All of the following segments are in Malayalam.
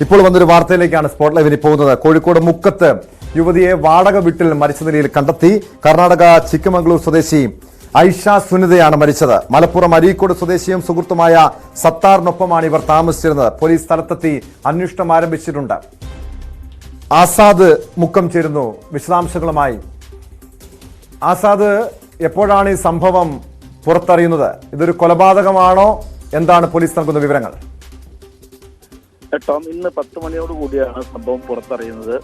ഇപ്പോൾ വന്നൊരു വാർത്തയിലേക്കാണ് സ്പോട്ട് ലൈവിന് പോകുന്നത്. കോഴിക്കോട് മുക്കത്ത് യുവതിയെ വാടക വീട്ടിൽ മരിച്ച നിലയിൽ കണ്ടെത്തി. കർണാടക ചിക്കമംഗളൂർ സ്വദേശി ഐഷ സുനിതയാണ് മരിച്ചത്. മലപ്പുറം അരീക്കോട് സ്വദേശിയും സുഹൃത്തുമായ സത്താറിനൊപ്പമാണ് ഇവർ താമസിച്ചിരുന്നത്. പോലീസ് സ്ഥലത്തെത്തി അന്വേഷണം ആരംഭിച്ചിട്ടുണ്ട്. ആസാദ് മുക്കം ചേരുന്നു വിശദാംശങ്ങളുമായി. ആസാദ്, എപ്പോഴാണ് ഈ സംഭവം പുറത്തറിയുന്നത്? ഇതൊരു കൊലപാതകമാണോ? എന്താണ് പോലീസ് നൽകുന്ന വിവരങ്ങൾ? ടോം, ഇന്ന് 10 മണിയോടുകൂടിയാണ് സംഭവം പുറത്തറിയുന്നത്.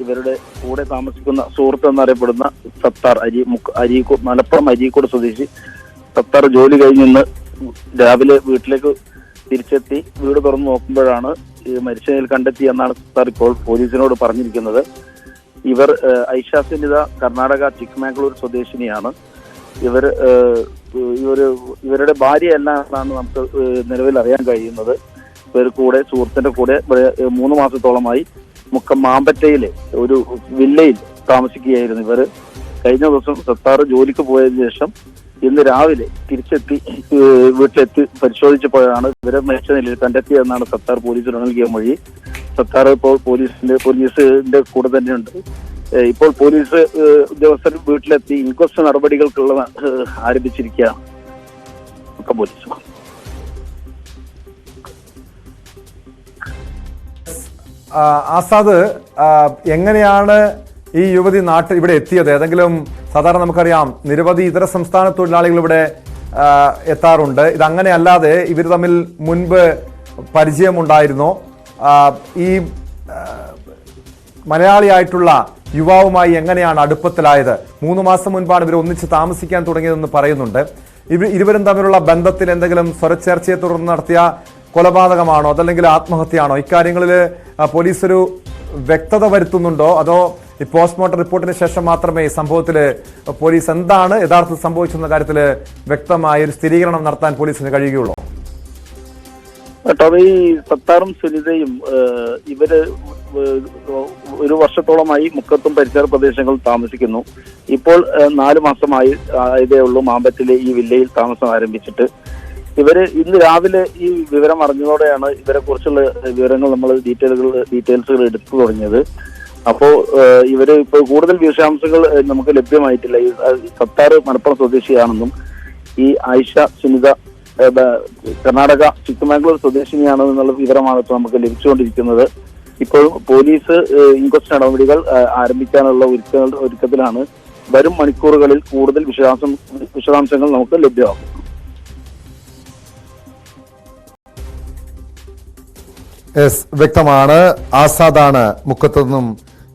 ഇവരുടെ കൂടെ താമസിക്കുന്ന സുഹൃത്ത് എന്നറിയപ്പെടുന്ന സത്താർ മലപ്പുറം അരീക്കോട് സ്വദേശി സത്താർ ജോലി കഴിഞ്ഞ് ഇന്ന് രാവിലെ വീട്ടിലേക്ക് തിരിച്ചെത്തി വീട് തുറന്നു നോക്കുമ്പോഴാണ് മരിച്ച നിലയിൽ കണ്ടെത്തി എന്നാണ് സത്താർ ഇപ്പോൾ പോലീസിനോട് പറഞ്ഞിരിക്കുന്നത്. ഇവർ ഐഷ സുനിത കർണാടക ചിക്കമംഗളൂർ സ്വദേശിനിയാണ്. ഇവരുടെ ഭാര്യയല്ല എന്നാണ് നമുക്ക് നിലവിൽ അറിയാൻ കഴിയുന്നത്. ഇവർ കൂടെ സുഹൃത്തിന്റെ കൂടെ 3 മാസത്തോളമായി മുക്കം മാമ്പറ്റയിലെ ഒരു വില്ലയിൽ താമസിക്കുകയായിരുന്നു. ഇവർ കഴിഞ്ഞ ദിവസം സത്താർ ജോലിക്ക് പോയതിനു ശേഷം ഇന്ന് രാവിലെ തിരിച്ചെത്തി വീട്ടിലെത്തി പരിശോധിച്ചപ്പോഴാണ് ഇവരെ മരിച്ച നിലയിൽ കണ്ടെത്തിയതെന്നാണ് സത്താർ പോലീസിന് നൽകിയ മൊഴി. സത്താർ ഇപ്പോൾ പോലീസിന്റെ കൂടെ തന്നെയുണ്ട്. ഇപ്പോൾ പോലീസ് ഉദ്യോഗസ്ഥർ വീട്ടിലെത്തി ഇൻക്വസ്റ്റ് നടപടികൾക്കുള്ള ആരംഭിച്ചിരിക്കുകയാണ് മുക്കം പോലീസ്. ആസാദ്, എങ്ങനെയാണ് ഈ യുവതി ഇവിടെ എത്തിയത്? ഏതെങ്കിലും, സാധാരണ നമുക്കറിയാം നിരവധി ഇതര സംസ്ഥാന തൊഴിലാളികൾ ഇവിടെ എത്താറുണ്ട്. ഇതങ്ങനെ അല്ലാതെ ഇവർ തമ്മിൽ മുൻപ് പരിചയമുണ്ടായിരുന്നോ? ഈ മലയാളിയായിട്ടുള്ള യുവാവുമായി എങ്ങനെയാണ് അടുപ്പത്തിലായത്? 3 മാസം മുൻപാണ് ഇവർ ഒന്നിച്ച് താമസിക്കാൻ തുടങ്ങിയതെന്ന് പറയുന്നുണ്ട്. ഇരുവരും തമ്മിലുള്ള ബന്ധത്തിൽ എന്തെങ്കിലും സ്വരച്ചേർച്ചയെ തുടർന്ന് നടത്തിയ കൊലപാതകമാണോ അതല്ലെങ്കിൽ ആത്മഹത്യയാണോ? ഇക്കാര്യങ്ങളിൽ പോലീസ് ഒരു വ്യക്തത വരുത്തുന്നുണ്ടോ? അതോ ഈ പോസ്റ്റ്മോർട്ടം റിപ്പോർട്ടിന് ശേഷം മാത്രമേ ഈ സംഭവത്തിൽ പോലീസ് എന്താണ് യഥാർത്ഥത്തിൽ സംഭവിച്ചെന്ന കാര്യത്തിൽ വ്യക്തമായ ഒരു സ്ഥിരീകരണം നടത്താൻ പോലീസിന് കഴിയുകയുള്ളൂ? ഈ സത്താറും സുനിതയും ഇവര് 1 വർഷത്തോളമായി മുക്കത്തും പരിസര പ്രദേശങ്ങളിൽ താമസിക്കുന്നു. ഇപ്പോൾ 4 മാസമായി ആയതേ ഉള്ളൂ മാമ്പറ്റിലെ ഈ വില്ലയിൽ താമസം ആരംഭിച്ചിട്ട്. ഇവര് ഇന്ന് രാവിലെ ഈ വിവരം അറിഞ്ഞതോടെയാണ് ഇവരെ കുറിച്ചുള്ള വിവരങ്ങൾ നമ്മൾ ഡീറ്റെയിൽസുകൾ എടുത്തു തുടങ്ങിയത്. അപ്പോ ഇവര് ഇപ്പോൾ കൂടുതൽ വിശദാംശങ്ങൾ നമുക്ക് ലഭ്യമായിട്ടില്ല. ഈ സത്താർ മലപ്പുറം സ്വദേശിയാണെന്നും ഈ ഐഷ സുനിത കർണാടക ചിക്കമംഗളൂർ സ്വദേശിനിയാണെന്നുള്ള വിവരമാണ് ഇപ്പോൾ നമുക്ക് ലഭിച്ചുകൊണ്ടിരിക്കുന്നത്. ഇപ്പോൾ പോലീസ് ഇൻക്വസ്റ്റ് നടപടികൾ ആരംഭിക്കാനുള്ള ഒരുക്കത്തിലാണ്. വരും മണിക്കൂറുകളിൽ കൂടുതൽ വിശദാംശങ്ങൾ നമുക്ക് ലഭ്യമാകും. വ്യക്തമാണ്. ആസാദാണ് മുക്കത്തു നിന്നും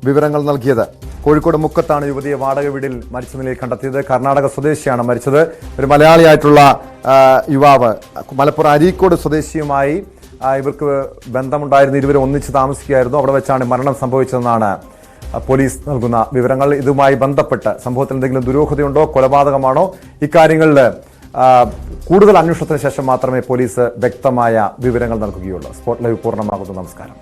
വിവരങ്ങൾ നൽകിയത്. കോഴിക്കോട് മുക്കത്താണ് യുവതിയെ വാടക വീടിൽ മരിച്ച നിലയിൽ കണ്ടെത്തിയത്. കർണാടക സ്വദേശിയാണ് മരിച്ചത്. ഒരു മലയാളിയായിട്ടുള്ള യുവാവ് മലപ്പുറം അരീക്കോട് സ്വദേശിയുമായി ഇവർക്ക് ബന്ധമുണ്ടായിരുന്നു. ഇരുവരും ഒന്നിച്ച് താമസിക്കുകയായിരുന്നു. അവിടെ വെച്ചാണ് മരണം സംഭവിച്ചതെന്നാണ് പോലീസ് നൽകുന്ന വിവരങ്ങൾ. ഇതുമായി ബന്ധപ്പെട്ട് സംഭവത്തിൽ എന്തെങ്കിലും ദുരൂഹതയുണ്ടോ, കൊലപാതകമാണോ, ഇക്കാര്യങ്ങളിൽ കൂടുതൽ അന്വേഷണത്തിന് ശേഷം മാത്രമേ പോലീസ് വ്യക്തമായ വിവരങ്ങൾ നൽകുകയുള്ളൂ. സ്പോട്ട് ലൈവ് പൂർണ്ണമാകുന്നു. നമസ്കാരം.